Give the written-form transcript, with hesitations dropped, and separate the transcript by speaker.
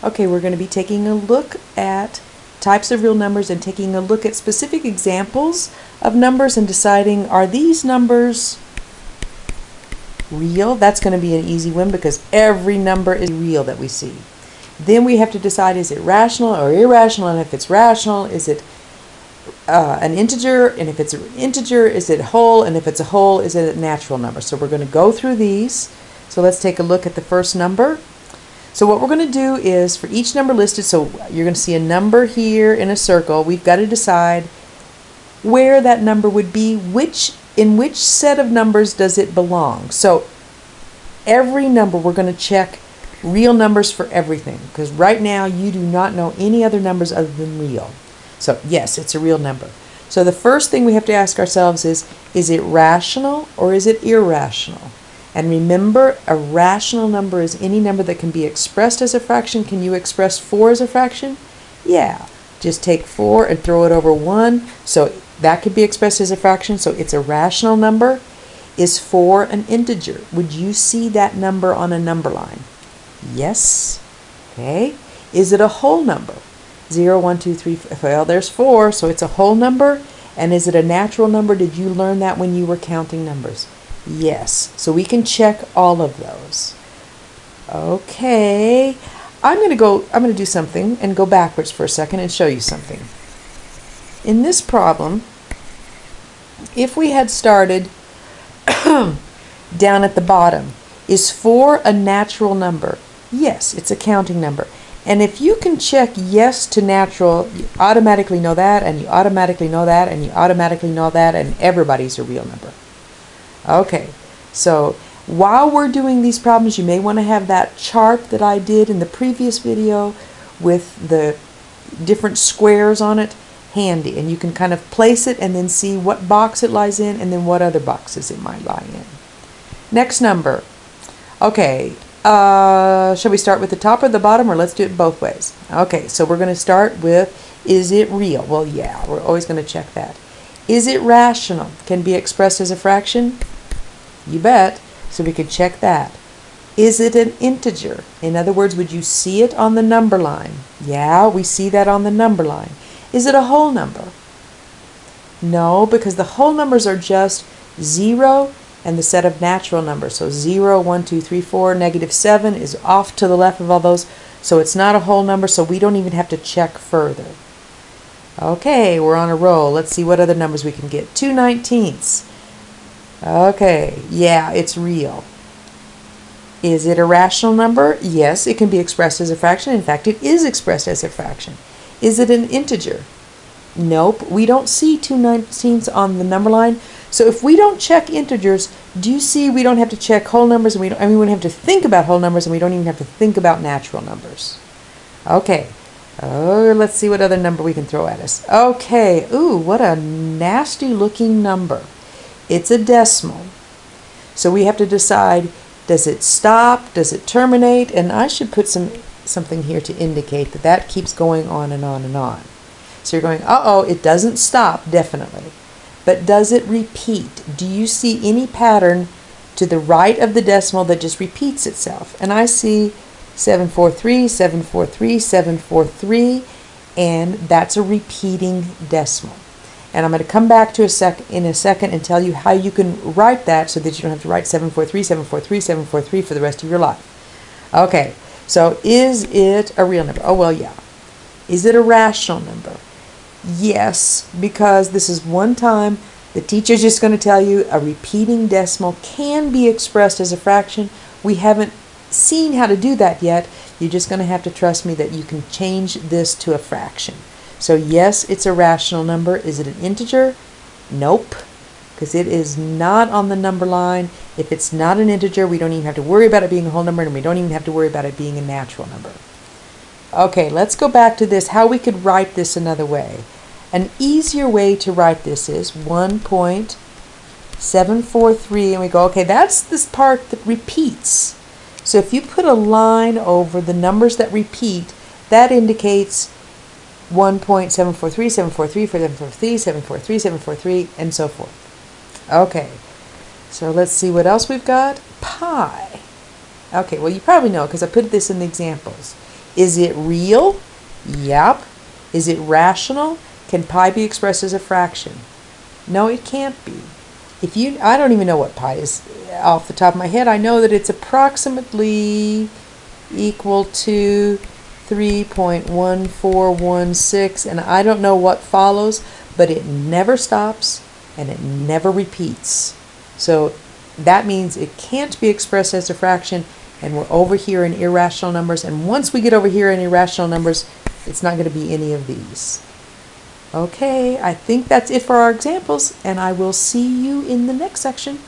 Speaker 1: Okay, we're going to be taking a look at types of real numbers and taking a look at specific examples of numbers and deciding, are these numbers real? That's going to be an easy one because every number is real that we see. Then we have to decide, is it rational or irrational? And if it's rational, is it an integer? And if it's an integer, is it whole? And if it's a whole, is it a natural number? So we're going to go through these. So let's take a look at the first number. So what we're going to do is, for each number listed, so you're going to see a number here in a circle. We've got to decide where that number would be, in which set of numbers does it belong. So every number, we're going to check real numbers for everything, because right now you do not know any other numbers other than real. So yes, it's a real number. So the first thing we have to ask ourselves is it rational or is it irrational? And remember, a rational number is any number that can be expressed as a fraction. Can you express 4 as a fraction? Yeah. Just take 4 and throw it over 1. So that could be expressed as a fraction. So it's a rational number. Is 4 an integer? Would you see that number on a number line? Yes. Okay. Is it a whole number? 0, 1, 2, 3, 4. Well, there's 4, so it's a whole number. And is it a natural number? Did you learn that when you were counting numbers? Yes. So we can check all of those. Okay. I'm going to do something and go backwards for a second and show you something. In this problem, if we had started down at the bottom, is 4 a natural number? Yes, it's a counting number. And if you can check yes to natural, you automatically know that, and you automatically know that, and you automatically know that, and everybody's a real number. Okay, so while we're doing these problems, you may want to have that chart that I did in the previous video with the different squares on it handy, and you can kind of place it and then see what box it lies in and then what other boxes it might lie in. Next number. Okay, shall we start with the top or the bottom, or let's do it both ways? Okay, so we're going to start with, is it real? Well, yeah, we're always going to check that. Is it rational? Can be expressed as a fraction? You bet. So we could check that. Is it an integer? In other words, would you see it on the number line? Yeah, we see that on the number line. Is it a whole number? No, because the whole numbers are just 0 and the set of natural numbers. So 0, 1, 2, 3, 4, -7 is off to the left of all those. So it's not a whole number, so we don't even have to check further. Okay, we're on a roll. Let's see what other numbers we can get. 2/19. Okay, yeah, it's real. Is it a rational number? Yes, it can be expressed as a fraction. In fact, it is expressed as a fraction. Is it an integer? Nope, we don't see 2/19 on the number line. So if we don't check integers, do you see we don't have to check whole numbers, and we wouldn't have to think about whole numbers, and we don't even have to think about natural numbers. Okay. Oh, let's see what other number we can throw at us. Okay. Ooh, what a nasty looking number. It's a decimal. So we have to decide, does it stop? Does it terminate? And I should put something here to indicate that that keeps going on and on and on. So you're going, uh-oh, it doesn't stop, definitely. But does it repeat? Do you see any pattern to the right of the decimal that just repeats itself? And I see 743, 743, 743, and that's a repeating decimal. And I'm going to come back to in a second and tell you how you can write that so that you don't have to write 743, 743, 743 for the rest of your life. Okay, so is it a real number? Oh, well, yeah. Is it a rational number? Yes, because this is one time the teacher's just going to tell you a repeating decimal can be expressed as a fraction. We haven't seen how to do that yet. You're just going to have to trust me that you can change this to a fraction. So yes, it's a rational number. Is it an integer? Nope, because it is not on the number line. If it's not an integer, we don't even have to worry about it being a whole number, and we don't even have to worry about it being a natural number. Okay, let's go back to this, how we could write this another way. An easier way to write this is 1.743, and we go, okay, that's this part that repeats. So if you put a line over the numbers that repeat, that indicates 1.743, 743, 743, 743, 743, and so forth. Okay, so let's see what else we've got. Pi. Okay, well, you probably know because I put this in the examples. Is it real? Yep. Is it rational? Can pi be expressed as a fraction? No, it can't be. I don't even know what pi is off the top of my head. I know that it's approximately equal to 3.1416, and I don't know what follows, but it never stops and it never repeats. So that means it can't be expressed as a fraction, and we're over here in irrational numbers, and once we get over here in irrational numbers, it's not going to be any of these. Okay, I think that's it for our examples, and I will see you in the next section.